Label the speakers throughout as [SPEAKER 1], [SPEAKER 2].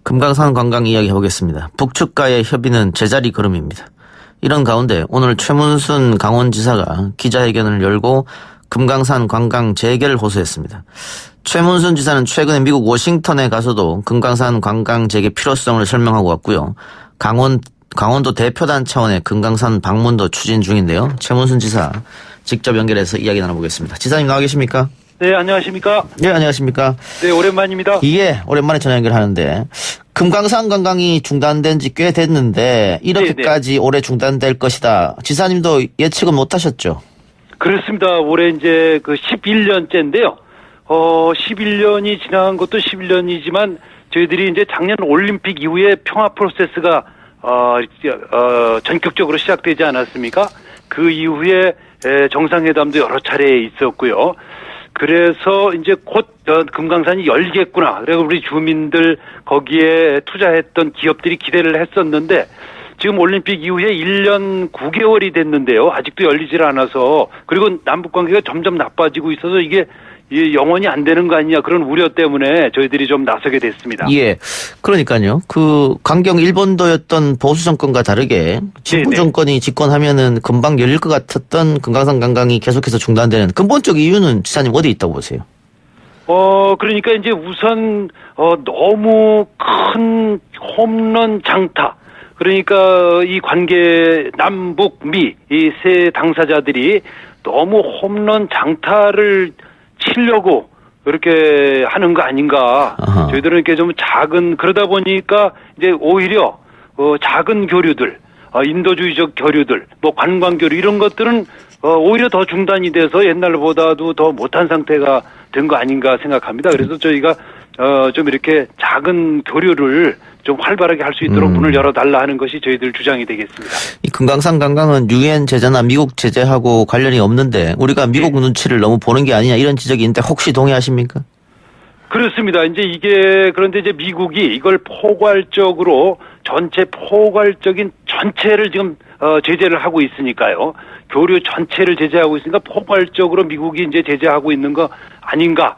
[SPEAKER 1] 금강산 관광 이야기 해보겠습니다. 북측과의 협의는 제자리 걸음입니다. 이런 가운데 오늘 최문순 강원지사가 기자회견을 열고 금강산 관광 재개를 호소했습니다. 최문순 지사는 최근에 미국 워싱턴에 가서도 금강산 관광 재개 필요성을 설명하고 왔고요. 강원도 대표단 차원의 금강산 방문도 추진 중인데요. 최문순 지사 직접 연결해서 이야기 나눠보겠습니다. 지사님 나와 계십니까?
[SPEAKER 2] 네, 안녕하십니까?
[SPEAKER 1] 네, 안녕하십니까?
[SPEAKER 2] 네, 오랜만입니다.
[SPEAKER 1] 예, 오랜만에 전화 연결하는데 금강산 관광이 중단된 지 꽤 됐는데 이렇게까지 네네. 올해 중단될 것이다. 지사님도 예측은 못하셨죠?
[SPEAKER 2] 그렇습니다. 올해 이제 그 11년째인데요. 11년이 지난 것도 11년이지만 저희들이 이제 작년 올림픽 이후에 평화 프로세스가 전격적으로 시작되지 않았습니까? 그 이후에 정상회담도 여러 차례 있었고요. 그래서 이제 곧 금강산이 열겠구나. 그래서 우리 주민들 거기에 투자했던 기업들이 기대를 했었는데 지금 올림픽 이후에 1년 9개월이 됐는데요. 아직도 열리질 않아서 그리고 남북 관계가 점점 나빠지고 있어서 이게 영원히 안 되는 거 아니냐 그런 우려 때문에 저희들이 좀 나서게 됐습니다.
[SPEAKER 1] 예, 그러니까요. 그 강경 일본도였던 보수 정권과 다르게 진보 정권이 집권하면은 금방 열릴 것 같았던 금강산 관광이 계속해서 중단되는 근본적 이유는 지사님 어디 있다고 보세요?
[SPEAKER 2] 그러니까 이제 우선 너무 큰 홈런 장타. 그러니까 이 관계 남북 미 이 세 당사자들이 너무 홈런 장타를 치려고 그렇게 하는 거 아닌가. 아하. 저희들은 이렇게 좀 그러다 보니까 이제 오히려 작은 교류들, 인도주의적 교류들, 뭐 관광 교류 이런 것들은 오히려 더 중단이 돼서 옛날보다도 더 못한 상태가 된 거 아닌가 생각합니다. 그래서 저희가 좀 이렇게 작은 교류를 좀 활발하게 할 수 있도록 문을 열어달라 하는 것이 저희들 주장이 되겠습니다.
[SPEAKER 1] 이 금강산 관광은 유엔 제재나 미국 제재하고 관련이 없는데 우리가 미국 눈치를 너무 보는 게 아니냐 이런 지적이 있는데 혹시 동의하십니까?
[SPEAKER 2] 그렇습니다. 이제 그런데 이제 미국이 이걸 포괄적인 전체를 지금 제재를 하고 있으니까요. 교류 전체를 제재하고 있으니까 포괄적으로 미국이 이제 제재하고 있는 거 아닌가.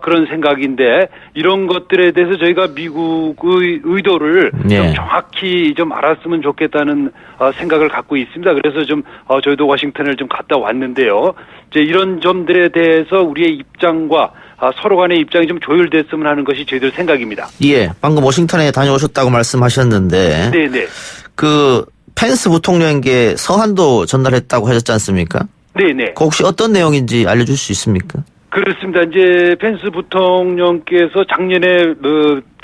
[SPEAKER 2] 그런 생각인데 이런 것들에 대해서 저희가 미국의 의도를 좀 정확히 좀 알았으면 좋겠다는 생각을 갖고 있습니다. 그래서 좀 저희도 워싱턴을 좀 갔다 왔는데요. 이제 이런 점들에 대해서 우리의 입장과 서로 간의 입장이 좀 조율됐으면 하는 것이 저희들 생각입니다. 예,
[SPEAKER 1] 방금 워싱턴에 다녀오셨다고 말씀하셨는데
[SPEAKER 2] 네네.
[SPEAKER 1] 그 펜스 부통령에게 서한도 전달했다고 하셨지 않습니까?
[SPEAKER 2] 네네.
[SPEAKER 1] 그 혹시 어떤 내용인지 알려줄 수 있습니까?
[SPEAKER 2] 그렇습니다. 이제 펜스 부통령께서 작년에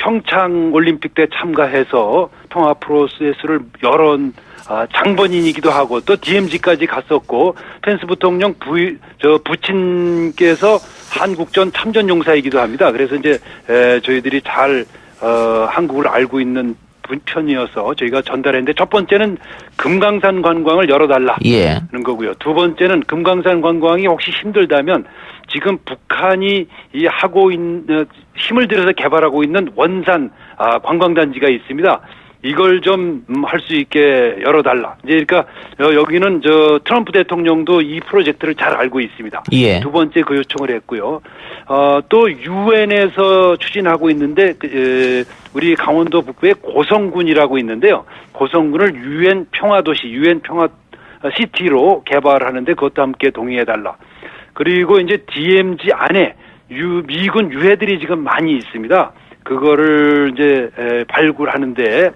[SPEAKER 2] 평창 올림픽 때 참가해서 통화 프로세스를 열은 장본인이기도 하고 또 DMZ까지 갔었고 펜스 부통령 부친께서 한국전 참전 용사이기도 합니다. 그래서 이제 저희들이 잘 한국을 알고 있는 편이어서 저희가 전달했는데 첫 번째는 금강산 관광을 열어달라는 거고요. 두 번째는 금강산 관광이 혹시 힘들다면 지금 북한이 하고 있는 힘을 들여서 개발하고 있는 원산 관광단지가 있습니다. 이걸 좀 할 수 있게 열어달라. 이제 그러니까 여기는 트럼프 대통령도 이 프로젝트를 잘 알고 있습니다. 예. 두 번째 그 요청을 했고요. 또 유엔에서 추진하고 있는데 우리 강원도 북부에 고성군이라고 있는데요. 고성군을 유엔 평화도시, 유엔 평화 시티로 개발하는데 그것도 함께 동의해달라. 그리고 이제 DMZ 안에 미군 유해들이 지금 많이 있습니다. 그거를 이제 발굴하는데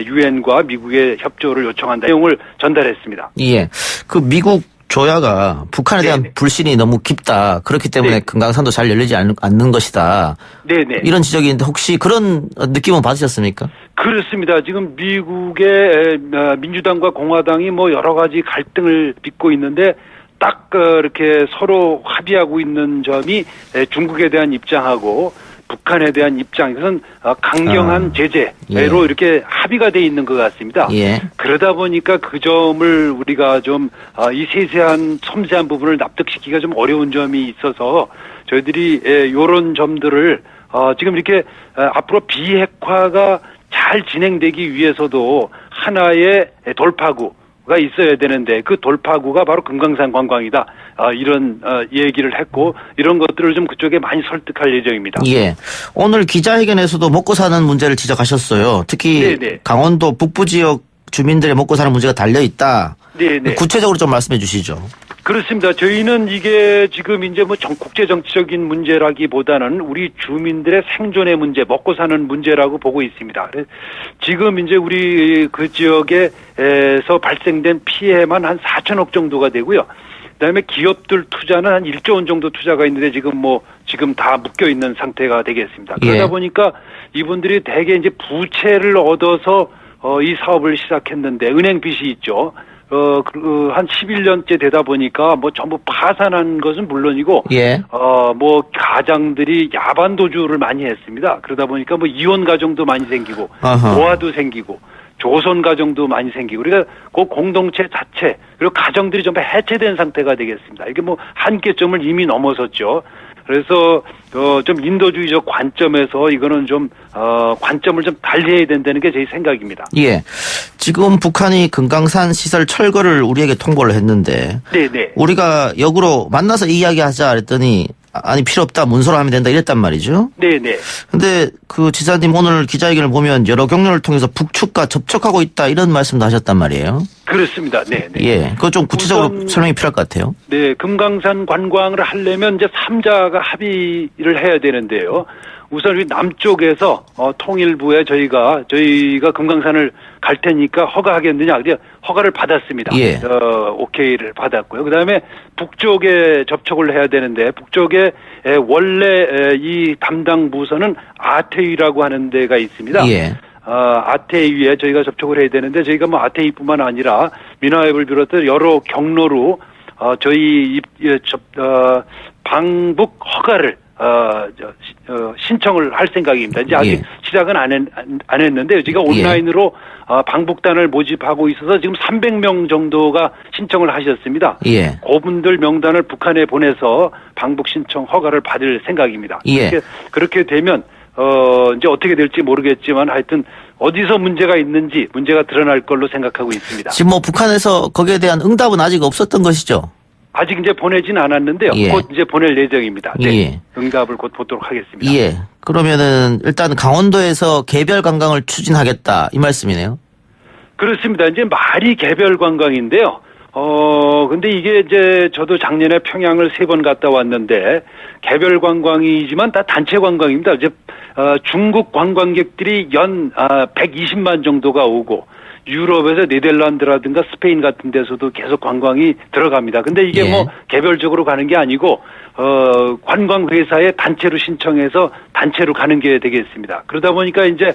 [SPEAKER 2] 유엔과 미국의 협조를 요청한다 내용을 전달했습니다. 예,
[SPEAKER 1] 그 미국 조야가 북한에 대한 불신이 너무 깊다. 그렇기 때문에 금강산도 잘 열리지 않는 것이다. 네네. 이런 지적이 있는데 혹시 그런 느낌은 받으셨습니까?
[SPEAKER 2] 그렇습니다. 지금 미국의 민주당과 공화당이 뭐 여러 가지 갈등을 빚고 있는데 딱 이렇게 서로 합의하고 있는 점이 중국에 대한 입장하고 북한에 대한 입장, 이것은 강경한 제재로 이렇게 합의가 돼 있는 것 같습니다. 예. 그러다 보니까 그 점을 우리가 좀 이 세세한 섬세한 부분을 납득시키기가 좀 어려운 점이 있어서 저희들이 이런 점들을 지금 이렇게 앞으로 비핵화가 잘 진행되기 위해서도 하나의 돌파구 있어야 되는데 그 돌파구가 바로 금강산 관광이다. 이런 얘기를 했고 이런 것들을 좀 그쪽에 많이 설득할 예정입니다.
[SPEAKER 1] 예. 오늘 기자회견에서도 먹고 사는 문제를 지적하셨어요. 특히
[SPEAKER 2] 네네.
[SPEAKER 1] 강원도 북부 지역 주민들의 먹고 사는 문제가 달려 있다.
[SPEAKER 2] 네네.
[SPEAKER 1] 구체적으로 좀 말씀해 주시죠.
[SPEAKER 2] 그렇습니다. 저희는 이게 지금 이제 뭐 국제 정치적인 문제라기보다는 우리 주민들의 생존의 문제, 먹고 사는 문제라고 보고 있습니다. 지금 이제 우리 그 지역에서 발생된 피해만 한 4천억 정도가 되고요. 그다음에 기업들 투자는 한 1조 원 정도 투자가 있는데 지금 다 묶여 있는 상태가 되겠습니다. 그러다 보니까 이분들이 대개 이제 부채를 얻어서 이 사업을 시작했는데 은행 빚이 있죠. 한 11년째 되다 보니까 뭐 전부 파산한 것은 물론이고, 뭐 가장들이 야반도주를 많이 했습니다. 그러다 보니까 뭐 이혼 가정도 많이 생기고, 노화도 생기고, 조선 가정도 많이 생기고, 그러니까 그 공동체 자체, 그리고 가정들이 전부 해체된 상태가 되겠습니다. 이게 뭐 한계점을 이미 넘어섰죠. 그래서 좀 인도주의적 관점에서 이거는 좀 관점을 좀 달리해야 된다는 게 제 생각입니다.
[SPEAKER 1] 예. 지금 북한이 금강산 시설 철거를 우리에게 통보를 했는데
[SPEAKER 2] 네네.
[SPEAKER 1] 우리가 역으로 만나서 이야기하자 그랬더니 아니 필요 없다 문서로 하면 된다 이랬단 말이죠.
[SPEAKER 2] 네네.
[SPEAKER 1] 근데 그 지사님 오늘 기자회견을 보면 여러 경로를 통해서 북측과 접촉하고 있다 이런 말씀도 하셨단 말이에요.
[SPEAKER 2] 그렇습니다. 네.
[SPEAKER 1] 예. 그거 좀 구체적으로 설명이 필요할 것 같아요.
[SPEAKER 2] 네. 금강산 관광을 하려면 이제 3자가 합의를 해야 되는데요. 우선 우리 남쪽에서 통일부에 저희가 금강산을 갈 테니까 허가하겠느냐. 허가를 받았습니다.
[SPEAKER 1] 예.
[SPEAKER 2] 오케이를 받았고요. 그다음에 북쪽에 접촉을 해야 되는데 북쪽에 원래 이 담당 부서는 아태위라고 하는 데가 있습니다.
[SPEAKER 1] 예.
[SPEAKER 2] 아태위에 저희가 접촉을 해야 되는데 저희가 뭐 아태위뿐만 아니라 민화협을 비롯해 여러 경로로 저희 방북 허가를 신청을 할 생각입니다. 이제 아직 시작은 안 했는데 저희가 온라인으로 방북단을 모집하고 있어서 지금 300명 정도가 신청을 하셨습니다. 그분들 명단을 북한에 보내서 방북 신청 허가를 받을 생각입니다. 그렇게 되면 이제 어떻게 될지 모르겠지만 하여튼 어디서 문제가 있는지 문제가 드러날 걸로 생각하고 있습니다.
[SPEAKER 1] 지금 뭐 북한에서 거기에 대한 응답은 아직 없었던 것이죠?
[SPEAKER 2] 아직 이제 보내진 않았는데요. 곧 이제 보낼 예정입니다. 네. 응답을 곧 보도록 하겠습니다.
[SPEAKER 1] 그러면은 일단 강원도에서 개별 관광을 추진하겠다 이 말씀이네요. 그렇습니다.
[SPEAKER 2] 이제 말이 개별 관광인데요. 근데 이게 이제 저도 작년에 평양을 3번 갔다 왔는데 개별 관광이지만 다 단체 관광입니다. 이제 중국 관광객들이 연 120만 정도가 오고 유럽에서 네덜란드라든가 스페인 같은 데서도 계속 관광이 들어갑니다. 근데 이게 뭐 개별적으로 가는 게 아니고 관광회사에 단체로 신청해서 단체로 가는 게 되겠습니다. 그러다 보니까 이제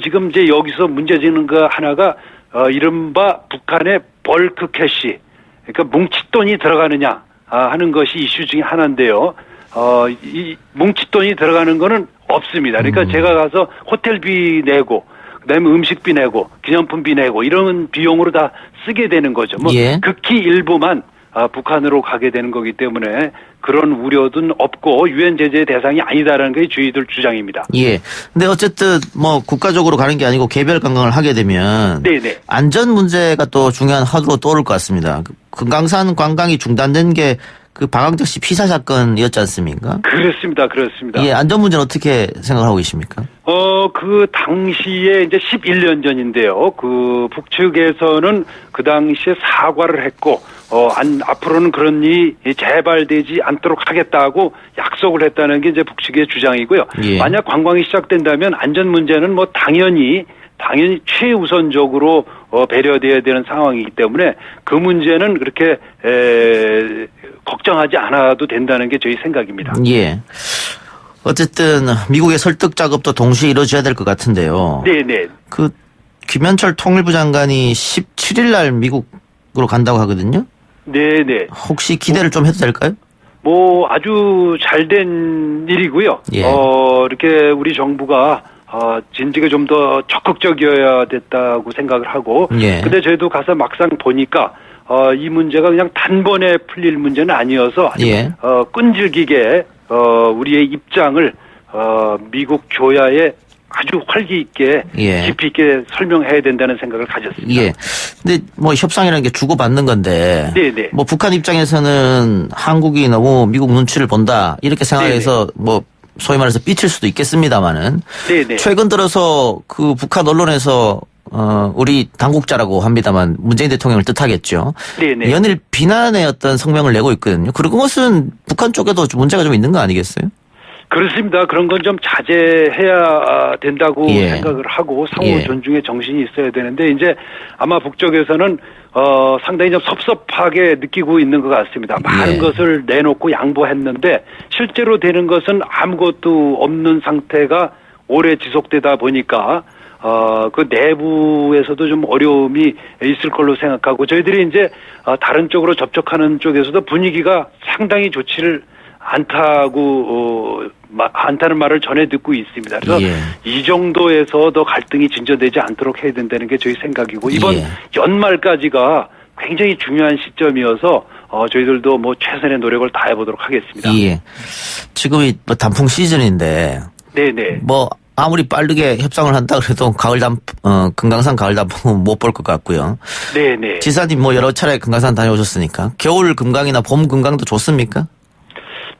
[SPEAKER 2] 지금 이제 여기서 문제지는 거 하나가 이른바 북한의 벌크 캐시, 그러니까 뭉칫돈이 들어가느냐 하는 것이 이슈 중에 하나인데요. 이 뭉칫돈이 들어가는 거는 없습니다. 그러니까 제가 가서 호텔비 내고 그다음에 음식비 내고 기념품비 내고 이런 비용으로 다 쓰게 되는 거죠. 뭐 극히 일부만 북한으로 가게 되는 거기 때문에 그런 우려는 없고 유엔 제재의 대상이 아니다라는 게 저희들 주장입니다.
[SPEAKER 1] 근데 어쨌든 뭐 국가적으로 가는 게 아니고 개별 관광을 하게 되면 안전 문제가 또 중요한 화두로 떠오를 것 같습니다. 금강산 관광이 중단된 게 그 박광택 씨 피살 사건이었지 않습니까? 그렇습니다. 안전 문제는 어떻게 생각하고 계십니까?
[SPEAKER 2] 그 당시에 이제 11년 전인데요. 그 북측에서는 그 당시에 사과를 했고, 앞으로는 그런 일이 재발되지 않도록 하겠다고 약속을 했다는 게 이제 북측의 주장이고요. 만약 관광이 시작된다면 안전 문제는 뭐 당연히 최우선적으로 배려돼야 되는 상황이기 때문에 그 문제는 그렇게 걱정하지 않아도 된다는 게 저희 생각입니다.
[SPEAKER 1] 어쨌든 미국의 설득 작업도 동시에 이루어져야 될 것 같은데요. 그 김현철 통일부 장관이 17일 날 미국으로 간다고 하거든요. 혹시 기대를 좀 해도 될까요?
[SPEAKER 2] 뭐 아주 잘된 일이고요. 이렇게 우리 정부가 진즉에 좀 더 적극적이어야 됐다고 생각을 하고, 근데 저희도 가서 막상 보니까 이 문제가 그냥 단번에 풀릴 문제는 아니어서 끈질기게 우리의 입장을 미국 조야에 아주 활기 있게
[SPEAKER 1] 예.
[SPEAKER 2] 깊이 있게 설명해야 된다는 생각을 가졌습니다.
[SPEAKER 1] 예. 근데 뭐 협상이라는 게 주고받는 건데.
[SPEAKER 2] 네네.
[SPEAKER 1] 뭐 북한 입장에서는 한국이 너무 미국 눈치를 본다 이렇게 생각해서 뭐 소위 말해서 삐칠 수도 있겠습니다만은.
[SPEAKER 2] 네네.
[SPEAKER 1] 최근 들어서 그 북한 언론에서 우리 당국자라고 합니다만 문재인 대통령을 뜻하겠죠.
[SPEAKER 2] 네네.
[SPEAKER 1] 연일 비난의 어떤 성명을 내고 있거든요. 그런 것은 북한 쪽에도 문제가 좀 있는 거 아니겠어요?
[SPEAKER 2] 그렇습니다. 그런 건 좀 자제해야 된다고
[SPEAKER 1] 예.
[SPEAKER 2] 생각을 하고 상호
[SPEAKER 1] 예.
[SPEAKER 2] 존중의 정신이 있어야 되는데 이제 아마 북쪽에서는 상당히 좀 섭섭하게 느끼고 있는 것 같습니다. 많은
[SPEAKER 1] 예.
[SPEAKER 2] 것을 내놓고 양보했는데 실제로 되는 것은 아무것도 없는 상태가 오래 지속되다 보니까 그 내부에서도 좀 어려움이 있을 걸로 생각하고 저희들이 이제 다른 쪽으로 접촉하는 쪽에서도 분위기가 상당히 좋지를 않다는 말을 전해 듣고 있습니다. 그래서
[SPEAKER 1] 예.
[SPEAKER 2] 이 정도에서 더 갈등이 진전되지 않도록 해야 된다는 게 저희 생각이고 이번
[SPEAKER 1] 예.
[SPEAKER 2] 연말까지가 굉장히 중요한 시점이어서 저희들도 뭐 최선의 노력을 다해 보도록 하겠습니다.
[SPEAKER 1] 예. 지금이 뭐 단풍 시즌인데
[SPEAKER 2] 네네.
[SPEAKER 1] 뭐 아무리 빠르게 협상을 한다 그래도 금강산 가을 단풍은 못 볼 것 같고요.
[SPEAKER 2] 네네.
[SPEAKER 1] 지사님 뭐 여러 차례 금강산 다녀오셨으니까 겨울 금강이나 봄 금강도 좋습니까?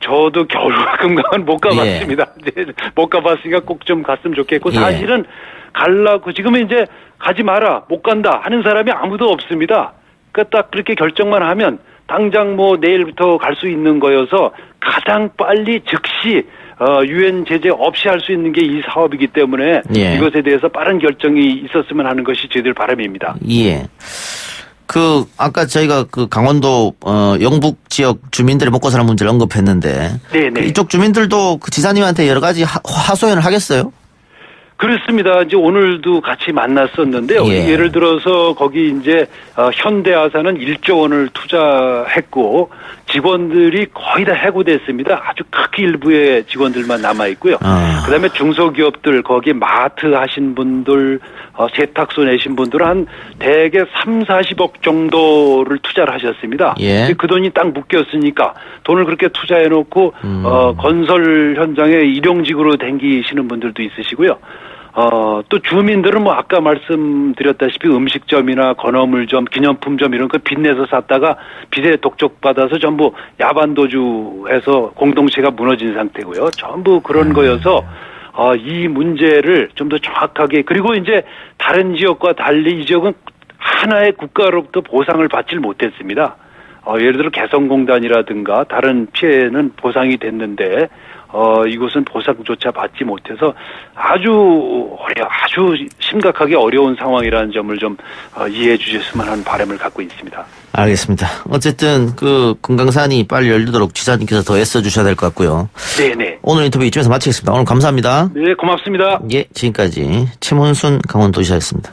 [SPEAKER 2] 저도 겨울 금강은 못 가봤습니다. 네, 못 가봤으니까 꼭 좀 갔으면 좋겠고
[SPEAKER 1] 예.
[SPEAKER 2] 사실은 갈라고 지금은 이제 가지 마라 못 간다 하는 사람이 아무도 없습니다. 그러니까 딱 그렇게 결정만 하면 당장 뭐 내일부터 갈 수 있는 거여서 가장 빨리 즉시 유엔 제재 없이 할 수 있는 게 이 사업이기 때문에
[SPEAKER 1] 예.
[SPEAKER 2] 이것에 대해서 빠른 결정이 있었으면 하는 것이 저희들 바람입니다.
[SPEAKER 1] 예. 아까 저희가 강원도, 영북 지역 주민들의 먹고 사는 문제를 언급했는데.
[SPEAKER 2] 네네.
[SPEAKER 1] 이쪽 주민들도 그 지사님한테 여러 가지 하소연을 하겠어요?
[SPEAKER 2] 그렇습니다. 이제 오늘도 같이 만났었는데요.
[SPEAKER 1] 예.
[SPEAKER 2] 예를 들어서 거기 이제 현대아사는 1조 원을 투자했고 직원들이 거의 다 해고됐습니다. 아주 극히 일부의 직원들만 남아 있고요. 그다음에 중소기업들 거기 마트 하신 분들, 세탁소 내신 분들은 한 대개 3-40억 정도를 투자를 하셨습니다.
[SPEAKER 1] 예.
[SPEAKER 2] 그 돈이 딱 묶였으니까 돈을 그렇게 투자해놓고 건설 현장에 일용직으로 댕기시는 분들도 있으시고요. 또 주민들은 뭐 아까 말씀드렸다시피 음식점이나 건어물점, 기념품점 이런 거 빚내서 샀다가 빚에 독촉받아서 전부 야반도주해서 공동체가 무너진 상태고요. 전부 그런 거여서 이 문제를 좀 더 정확하게 그리고 이제 다른 지역과 달리 이 지역은 하나의 국가로부터 보상을 받질 못했습니다. 예를 들어 개성공단이라든가 다른 피해는 보상이 됐는데 이곳은 보상조차 받지 못해서 아주 심각하게 어려운 상황이라는 점을 좀 이해해 주셨으면 하는 바람을 갖고 있습니다.
[SPEAKER 1] 알겠습니다. 어쨌든 금강산이 빨리 열리도록 지사님께서 더 애써주셔야 될 것 같고요.
[SPEAKER 2] 네네.
[SPEAKER 1] 오늘 인터뷰 이쯤에서 마치겠습니다. 오늘 감사합니다.
[SPEAKER 2] 네, 고맙습니다.
[SPEAKER 1] 예, 지금까지 최문순 강원도지사였습니다.